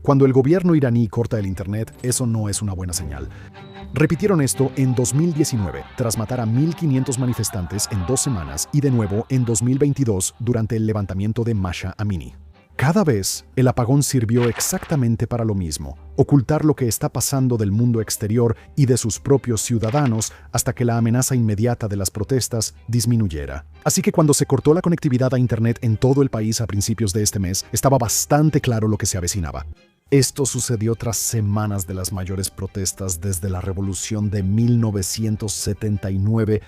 Cuando el gobierno iraní corta el internet, eso no es una buena señal. Repitieron esto en 2019, tras matar a 1.500 manifestantes en 2 semanas y de nuevo en 2022 durante el levantamiento de Masha Amini. Cada vez, el apagón sirvió exactamente para lo mismo, ocultar lo que está pasando del mundo exterior y de sus propios ciudadanos hasta que la amenaza inmediata de las protestas disminuyera. Así que cuando se cortó la conectividad a Internet en todo el país a principios de este mes, estaba bastante claro lo que se avecinaba. Esto sucedió tras semanas de las mayores protestas desde la revolución de 1979.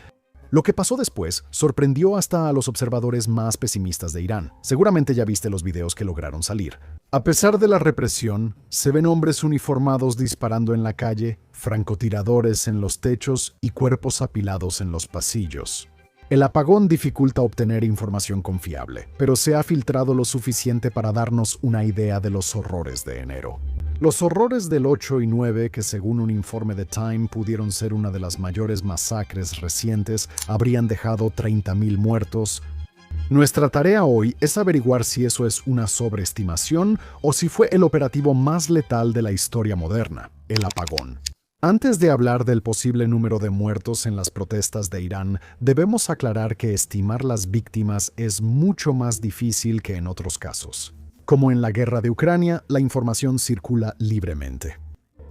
Lo que pasó después sorprendió hasta a los observadores más pesimistas de Irán. Seguramente ya viste los videos que lograron salir. A pesar de la represión, se ven hombres uniformados disparando en la calle, francotiradores en los techos y cuerpos apilados en los pasillos. El apagón dificulta obtener información confiable, pero se ha filtrado lo suficiente para darnos una idea de los horrores de enero. Los horrores del 8 y 9, que según un informe de Time pudieron ser una de las mayores masacres recientes, habrían dejado 30.000 muertos. Nuestra tarea hoy es averiguar si eso es una sobreestimación o si fue el operativo más letal de la historia moderna, el apagón. Antes de hablar del posible número de muertos en las protestas de Irán, debemos aclarar que estimar las víctimas es mucho más difícil que en otros casos. Como en la guerra de Ucrania, la información circula libremente.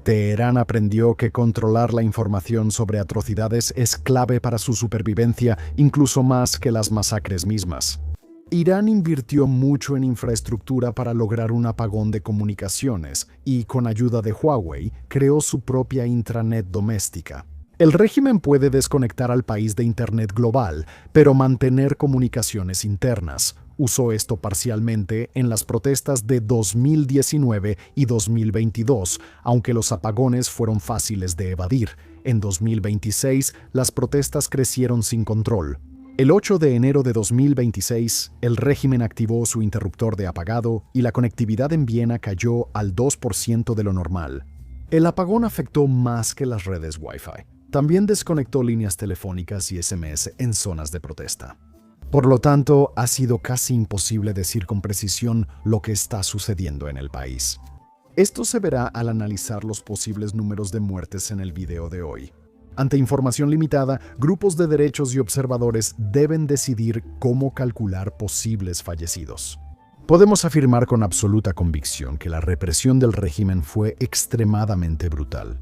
Teherán aprendió que controlar la información sobre atrocidades es clave para su supervivencia, incluso más que las masacres mismas. Irán invirtió mucho en infraestructura para lograr un apagón de comunicaciones y, con ayuda de Huawei, creó su propia intranet doméstica. El régimen puede desconectar al país de Internet global, pero mantener comunicaciones internas. Usó esto parcialmente en las protestas de 2019 y 2022, aunque los apagones fueron fáciles de evadir. En 2026, las protestas crecieron sin control. El 8 de enero de 2026, el régimen activó su interruptor de apagado y la conectividad en Viena cayó al 2% de lo normal. El apagón afectó más que las redes Wi-Fi. También desconectó líneas telefónicas y SMS en zonas de protesta. Por lo tanto, ha sido casi imposible decir con precisión lo que está sucediendo en el país. Esto se verá al analizar los posibles números de muertes en el video de hoy. Ante información limitada, grupos de derechos y observadores deben decidir cómo calcular posibles fallecidos. Podemos afirmar con absoluta convicción que la represión del régimen fue extremadamente brutal.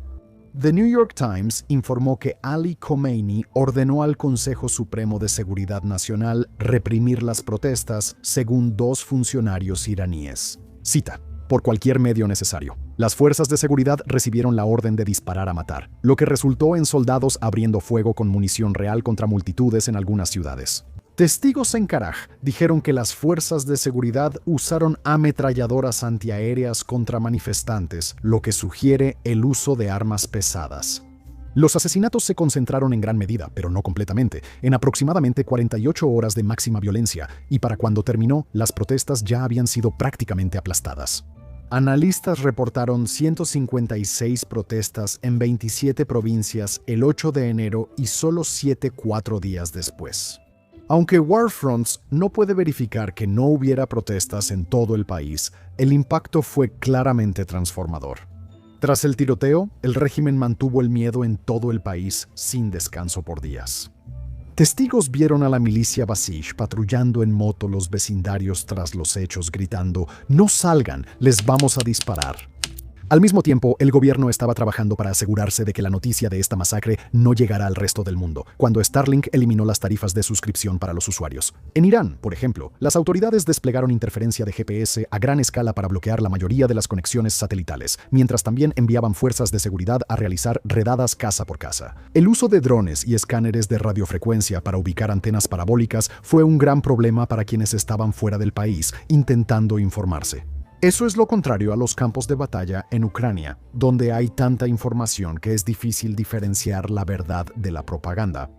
The New York Times informó que Ali Khomeini ordenó al Consejo Supremo de Seguridad Nacional reprimir las protestas, según 2 funcionarios iraníes. Cita: por cualquier medio necesario. Las fuerzas de seguridad recibieron la orden de disparar a matar, lo que resultó en soldados abriendo fuego con munición real contra multitudes en algunas ciudades. Testigos en Karaj dijeron que las fuerzas de seguridad usaron ametralladoras antiaéreas contra manifestantes, lo que sugiere el uso de armas pesadas. Los asesinatos se concentraron en gran medida, pero no completamente, en aproximadamente 48 horas de máxima violencia, y para cuando terminó, las protestas ya habían sido prácticamente aplastadas. Analistas reportaron 156 protestas en 27 provincias el 8 de enero y solo 7 4 días después. Aunque Warfronts no puede verificar que no hubiera protestas en todo el país, el impacto fue claramente transformador. Tras el tiroteo, el régimen mantuvo el miedo en todo el país sin descanso por días. Testigos vieron a la milicia Basij patrullando en moto los vecindarios tras los hechos, gritando: «¡No salgan! ¡Les vamos a disparar!». Al mismo tiempo, el gobierno estaba trabajando para asegurarse de que la noticia de esta masacre no llegara al resto del mundo, cuando Starlink eliminó las tarifas de suscripción para los usuarios. En Irán, por ejemplo, las autoridades desplegaron interferencia de GPS a gran escala para bloquear la mayoría de las conexiones satelitales, mientras también enviaban fuerzas de seguridad a realizar redadas casa por casa. El uso de drones y escáneres de radiofrecuencia para ubicar antenas parabólicas fue un gran problema para quienes estaban fuera del país, intentando informarse. Eso es lo contrario a los campos de batalla en Ucrania, donde hay tanta información que es difícil diferenciar la verdad de la propaganda.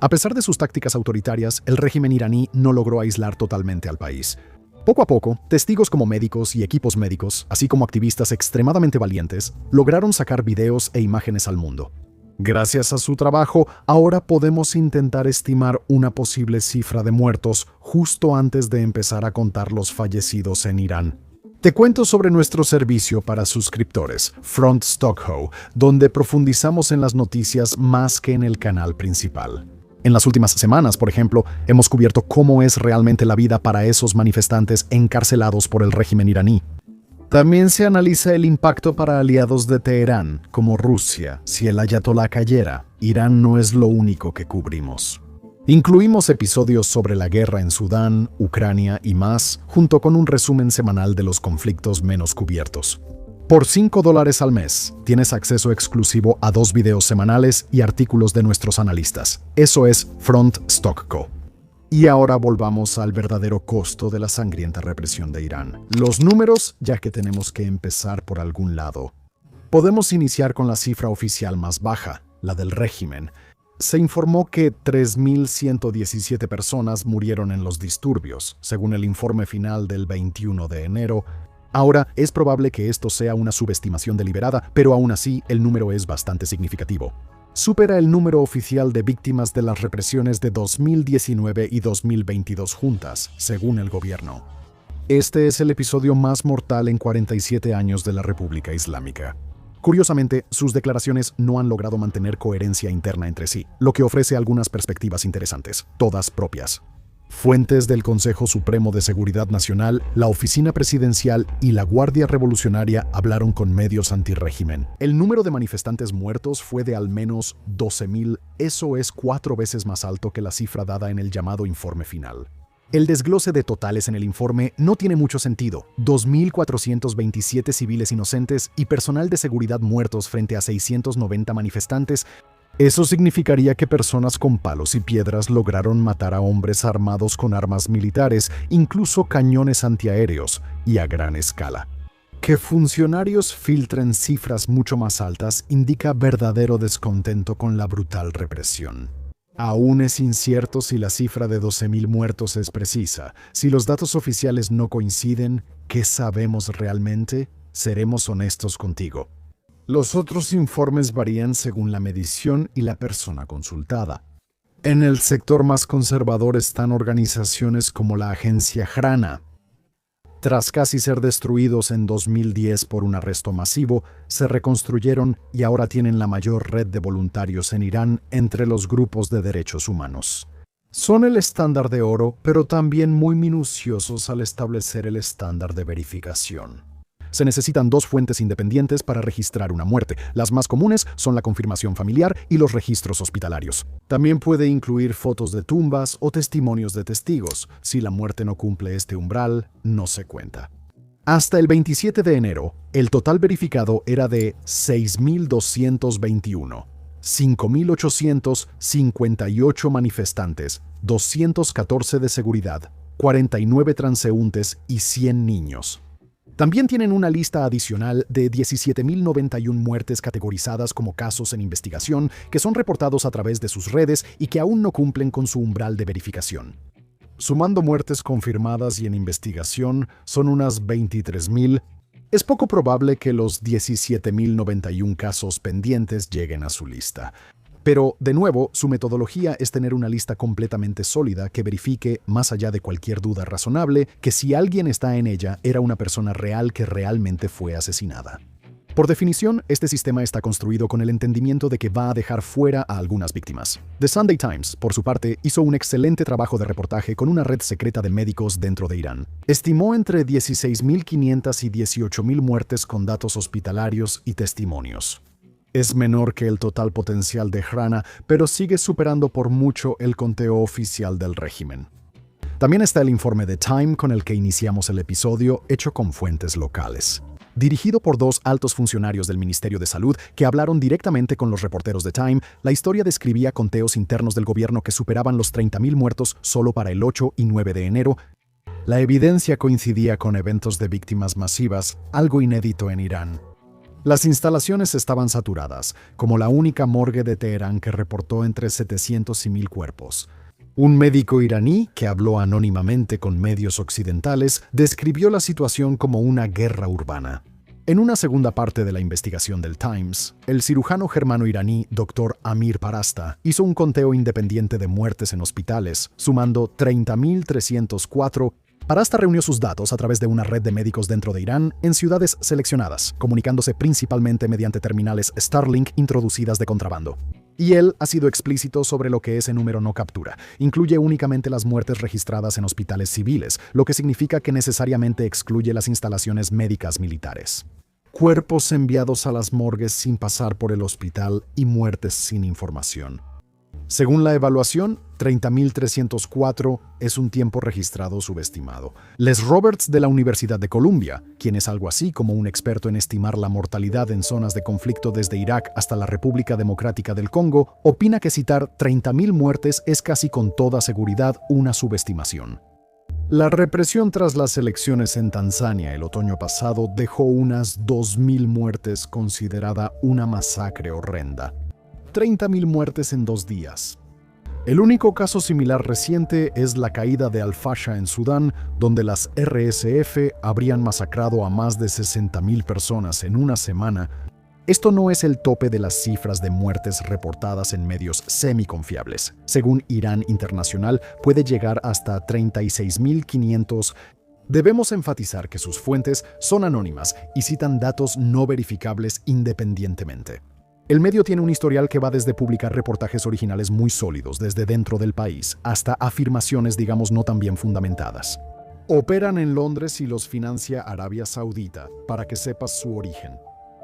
A pesar de sus tácticas autoritarias, el régimen iraní no logró aislar totalmente al país. Poco a poco, testigos como médicos y equipos médicos, así como activistas extremadamente valientes, lograron sacar videos e imágenes al mundo. Gracias a su trabajo, ahora podemos intentar estimar una posible cifra de muertos justo antes de empezar a contar los fallecidos en Irán. Te cuento sobre nuestro servicio para suscriptores, Front Stockholm, donde profundizamos en las noticias más que en el canal principal. En las últimas semanas, por ejemplo, hemos cubierto cómo es realmente la vida para esos manifestantes encarcelados por el régimen iraní. También se analiza el impacto para aliados de Teherán, como Rusia, si el ayatolá cayera. Irán no es lo único que cubrimos. Incluimos episodios sobre la guerra en Sudán, Ucrania y más, junto con un resumen semanal de los conflictos menos cubiertos. Por $5 al mes, tienes acceso exclusivo a 2 videos semanales y artículos de nuestros analistas. Eso es Front Stockholm. Y ahora volvamos al verdadero costo de la sangrienta represión de Irán. Los números, ya que tenemos que empezar por algún lado. Podemos iniciar con la cifra oficial más baja, la del régimen. Se informó que 3.117 personas murieron en los disturbios, según el informe final del 21 de enero. Ahora, es probable que esto sea una subestimación deliberada, pero aún así el número es bastante significativo. Supera el número oficial de víctimas de las represiones de 2019 y 2022 juntas, según el gobierno. Este es el episodio más mortal en 47 años de la República Islámica. Curiosamente, sus declaraciones no han logrado mantener coherencia interna entre sí, lo que ofrece algunas perspectivas interesantes, todas propias. Fuentes del Consejo Supremo de Seguridad Nacional, la Oficina Presidencial y la Guardia Revolucionaria hablaron con medios antirrégimen. El número de manifestantes muertos fue de al menos 12.000, eso es 4 veces más alto que la cifra dada en el llamado informe final. El desglose de totales en el informe no tiene mucho sentido. 2.427 civiles inocentes y personal de seguridad muertos frente a 690 manifestantes. Eso significaría que personas con palos y piedras lograron matar a hombres armados con armas militares, incluso cañones antiaéreos, y a gran escala. Que funcionarios filtren cifras mucho más altas indica verdadero descontento con la brutal represión. Aún es incierto si la cifra de 12.000 muertos es precisa. Si los datos oficiales no coinciden, ¿qué sabemos realmente? Seremos honestos contigo. Los otros informes varían según la medición y la persona consultada. En el sector más conservador están organizaciones como la agencia Hrana. Tras casi ser destruidos en 2010 por un arresto masivo, se reconstruyeron y ahora tienen la mayor red de voluntarios en Irán entre los grupos de derechos humanos. Son el estándar de oro, pero también muy minuciosos al establecer el estándar de verificación. Se necesitan 2 fuentes independientes para registrar una muerte. Las más comunes son la confirmación familiar y los registros hospitalarios. También puede incluir fotos de tumbas o testimonios de testigos. Si la muerte no cumple este umbral, no se cuenta. Hasta el 27 de enero, el total verificado era de 6.221, 5.858 manifestantes, 214 de seguridad, 49 transeúntes y 100 niños. También tienen una lista adicional de 17.091 muertes categorizadas como casos en investigación que son reportados a través de sus redes y que aún no cumplen con su umbral de verificación. Sumando muertes confirmadas y en investigación, son unas 23.000. Es poco probable que los 17.091 casos pendientes lleguen a su lista. Pero, de nuevo, su metodología es tener una lista completamente sólida que verifique, más allá de cualquier duda razonable, que si alguien está en ella, era una persona real que realmente fue asesinada. Por definición, este sistema está construido con el entendimiento de que va a dejar fuera a algunas víctimas. The Sunday Times, por su parte, hizo un excelente trabajo de reportaje con una red secreta de médicos dentro de Irán. Estimó entre 16.500 y 18.000 muertes con datos hospitalarios y testimonios. Es menor que el total potencial de Hrana, pero sigue superando por mucho el conteo oficial del régimen. También está el informe de Time con el que iniciamos el episodio, hecho con fuentes locales. Dirigido por 2 altos funcionarios del Ministerio de Salud que hablaron directamente con los reporteros de Time, la historia describía conteos internos del gobierno que superaban los 30.000 muertos solo para el 8 y 9 de enero. La evidencia coincidía con eventos de víctimas masivas, algo inédito en Irán. Las instalaciones estaban saturadas, como la única morgue de Teherán que reportó entre 700 y 1.000 cuerpos. Un médico iraní, que habló anónimamente con medios occidentales, describió la situación como una guerra urbana. En una segunda parte de la investigación del Times, el cirujano germano-iraní Dr. Amir Parasta hizo un conteo independiente de muertes en hospitales, sumando 30.304 Parasta reunió sus datos a través de una red de médicos dentro de Irán en ciudades seleccionadas, comunicándose principalmente mediante terminales Starlink introducidas de contrabando. Y él ha sido explícito sobre lo que ese número no captura. Incluye únicamente las muertes registradas en hospitales civiles, lo que significa que necesariamente excluye las instalaciones médicas militares. Cuerpos enviados a las morgues sin pasar por el hospital y muertes sin información. Según la evaluación, 30.304 es un tiempo registrado subestimado. Les Roberts de la Universidad de Columbia, quien es algo así como un experto en estimar la mortalidad en zonas de conflicto desde Irak hasta la República Democrática del Congo, opina que citar 30.000 muertes es casi con toda seguridad una subestimación. La represión tras las elecciones en Tanzania el otoño pasado dejó unas 2.000 muertes, considerada una masacre horrenda. 30.000 muertes en 2 días. El único caso similar reciente es la caída de Al-Fasha en Sudán, donde las RSF habrían masacrado a más de 60.000 personas en una semana. Esto no es el tope de las cifras de muertes reportadas en medios semiconfiables. Según Irán Internacional, puede llegar hasta 36.500. Debemos enfatizar que sus fuentes son anónimas y citan datos no verificables independientemente. El medio tiene un historial que va desde publicar reportajes originales muy sólidos desde dentro del país hasta afirmaciones, digamos, no tan bien fundamentadas. Operan en Londres y los financia Arabia Saudita, para que sepas su origen.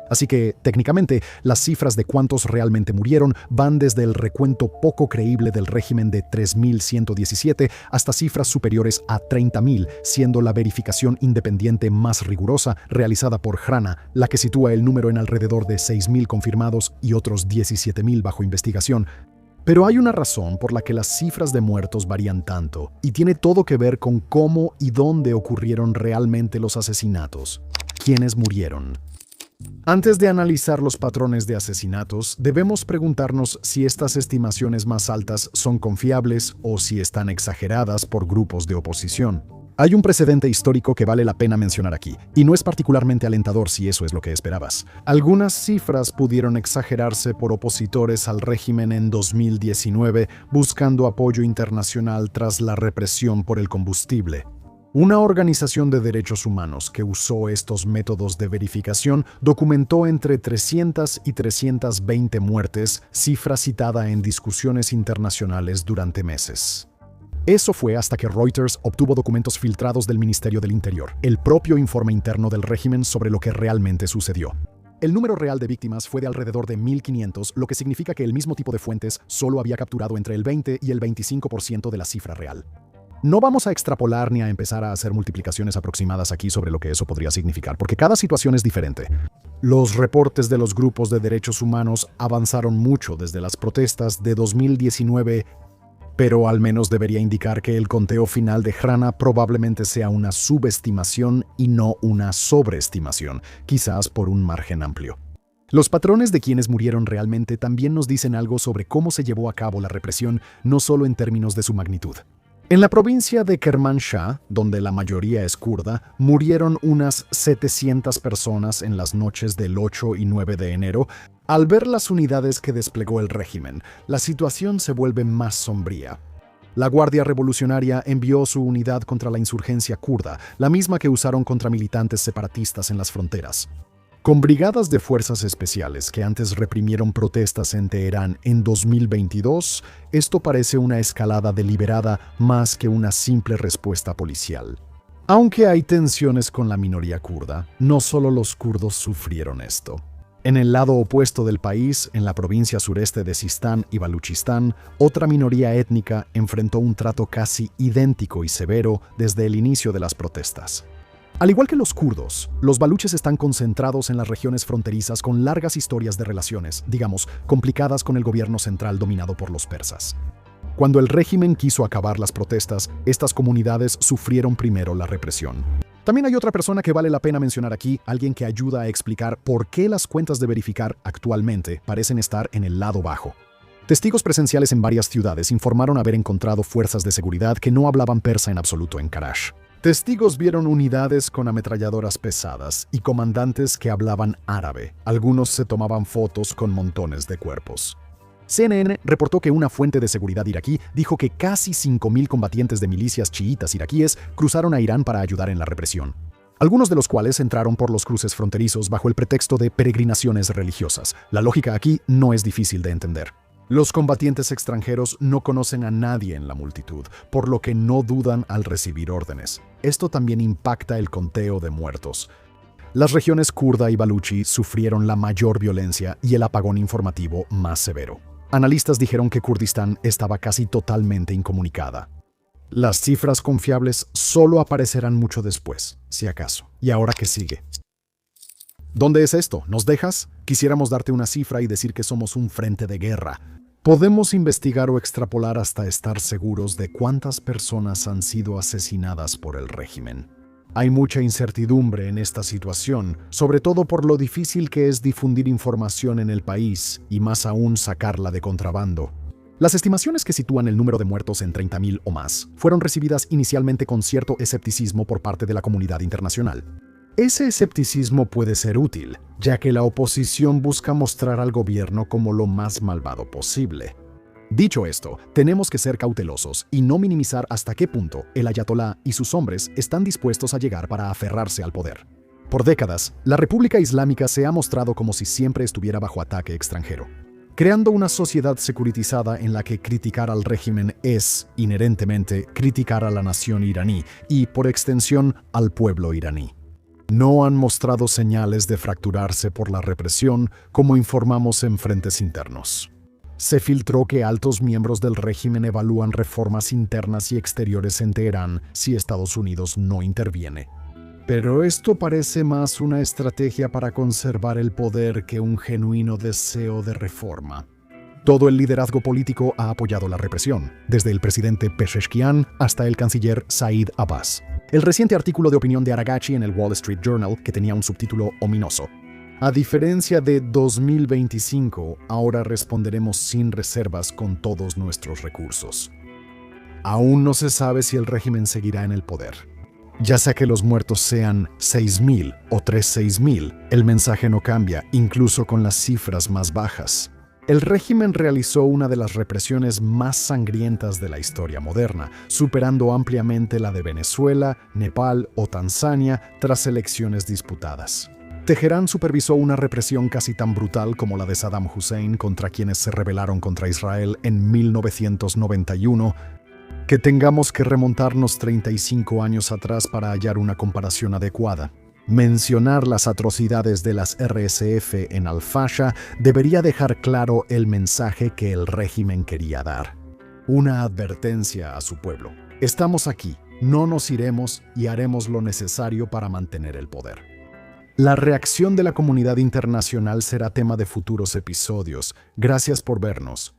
Así que, técnicamente, las cifras de cuántos realmente murieron van desde el recuento poco creíble del régimen de 3.117 hasta cifras superiores a 30.000, siendo la verificación independiente más rigurosa realizada por Hrana, la que sitúa el número en alrededor de 6.000 confirmados y otros 17.000 bajo investigación. Pero hay una razón por la que las cifras de muertos varían tanto, y tiene todo que ver con cómo y dónde ocurrieron realmente los asesinatos. ¿Quiénes murieron? Antes de analizar los patrones de asesinatos, debemos preguntarnos si estas estimaciones más altas son confiables o si están exageradas por grupos de oposición. Hay un precedente histórico que vale la pena mencionar aquí, y no es particularmente alentador si eso es lo que esperabas. Algunas cifras pudieron exagerarse por opositores al régimen en 2019, buscando apoyo internacional tras la represión por el combustible. Una organización de derechos humanos que usó estos métodos de verificación documentó entre 300 y 320 muertes, cifra citada en discusiones internacionales durante meses. Eso fue hasta que Reuters obtuvo documentos filtrados del Ministerio del Interior, el propio informe interno del régimen sobre lo que realmente sucedió. El número real de víctimas fue de alrededor de 1.500, lo que significa que el mismo tipo de fuentes solo había capturado entre el 20 y el 25% de la cifra real. No vamos a extrapolar ni a empezar a hacer multiplicaciones aproximadas aquí sobre lo que eso podría significar, porque cada situación es diferente. Los reportes de los grupos de derechos humanos avanzaron mucho desde las protestas de 2019, pero al menos debería indicar que el conteo final de Hrana probablemente sea una subestimación y no una sobreestimación, quizás por un margen amplio. Los patrones de quienes murieron realmente también nos dicen algo sobre cómo se llevó a cabo la represión, no solo en términos de su magnitud. En la provincia de Kermanshah, donde la mayoría es kurda, murieron unas 700 personas en las noches del 8 y 9 de enero. Al ver las unidades que desplegó el régimen, la situación se vuelve más sombría. La Guardia Revolucionaria envió su unidad contra la insurgencia kurda, la misma que usaron contra militantes separatistas en las fronteras. Con brigadas de fuerzas especiales que antes reprimieron protestas en Teherán en 2022, esto parece una escalada deliberada más que una simple respuesta policial. Aunque hay tensiones con la minoría kurda, no solo los kurdos sufrieron esto. En el lado opuesto del país, en la provincia sureste de Sistán y Baluchistán, otra minoría étnica enfrentó un trato casi idéntico y severo desde el inicio de las protestas. Al igual que los kurdos, los baluches están concentrados en las regiones fronterizas con largas historias de relaciones, digamos, complicadas con el gobierno central dominado por los persas. Cuando el régimen quiso acabar las protestas, estas comunidades sufrieron primero la represión. También hay otra persona que vale la pena mencionar aquí, alguien que ayuda a explicar por qué las cuentas de verificar actualmente parecen estar en el lado bajo. Testigos presenciales en varias ciudades informaron haber encontrado fuerzas de seguridad que no hablaban persa en absoluto en Karash. Testigos vieron unidades con ametralladoras pesadas y comandantes que hablaban árabe. Algunos se tomaban fotos con montones de cuerpos. CNN reportó que una fuente de seguridad iraquí dijo que casi 5.000 combatientes de milicias chiitas iraquíes cruzaron a Irán para ayudar en la represión, algunos de los cuales entraron por los cruces fronterizos bajo el pretexto de peregrinaciones religiosas. La lógica aquí no es difícil de entender. Los combatientes extranjeros no conocen a nadie en la multitud, por lo que no dudan al recibir órdenes. Esto también impacta el conteo de muertos. Las regiones kurda y baluchi sufrieron la mayor violencia y el apagón informativo más severo. Analistas dijeron que Kurdistán estaba casi totalmente incomunicada. Las cifras confiables solo aparecerán mucho después, si acaso. ¿Y ahora qué sigue? ¿Dónde es esto? ¿Nos dejas? Quisiéramos darte una cifra y decir que somos un frente de guerra. Podemos investigar o extrapolar hasta estar seguros de cuántas personas han sido asesinadas por el régimen. Hay mucha incertidumbre en esta situación, sobre todo por lo difícil que es difundir información en el país y más aún sacarla de contrabando. Las estimaciones que sitúan el número de muertos en 30.000 o más fueron recibidas inicialmente con cierto escepticismo por parte de la comunidad internacional. Ese escepticismo puede ser útil, ya que la oposición busca mostrar al gobierno como lo más malvado posible. Dicho esto, tenemos que ser cautelosos y no minimizar hasta qué punto el ayatolá y sus hombres están dispuestos a llegar para aferrarse al poder. Por décadas, la República Islámica se ha mostrado como si siempre estuviera bajo ataque extranjero, creando una sociedad securitizada en la que criticar al régimen es, inherentemente, criticar a la nación iraní y, por extensión, al pueblo iraní. No han mostrado señales de fracturarse por la represión, como informamos en frentes internos. Se filtró que altos miembros del régimen evalúan reformas internas y exteriores en Teherán si Estados Unidos no interviene. Pero esto parece más una estrategia para conservar el poder que un genuino deseo de reforma. Todo el liderazgo político ha apoyado la represión, desde el presidente Pezeshkian hasta el canciller Said Abbas. El reciente artículo de opinión de Aragachi en el Wall Street Journal, que tenía un subtítulo ominoso: a diferencia de 2025, ahora responderemos sin reservas con todos nuestros recursos. Aún no se sabe si el régimen seguirá en el poder. Ya sea que los muertos sean 6.000 o 36.000, el mensaje no cambia, incluso con las cifras más bajas. El régimen realizó una de las represiones más sangrientas de la historia moderna, superando ampliamente la de Venezuela, Nepal o Tanzania tras elecciones disputadas. Teherán supervisó una represión casi tan brutal como la de Saddam Hussein contra quienes se rebelaron contra Israel en 1991, que tengamos que remontarnos 35 años atrás para hallar una comparación adecuada. Mencionar las atrocidades de las RSF en Al-Fasha debería dejar claro el mensaje que el régimen quería dar. Una advertencia a su pueblo. Estamos aquí, no nos iremos y haremos lo necesario para mantener el poder. La reacción de la comunidad internacional será tema de futuros episodios. Gracias por vernos.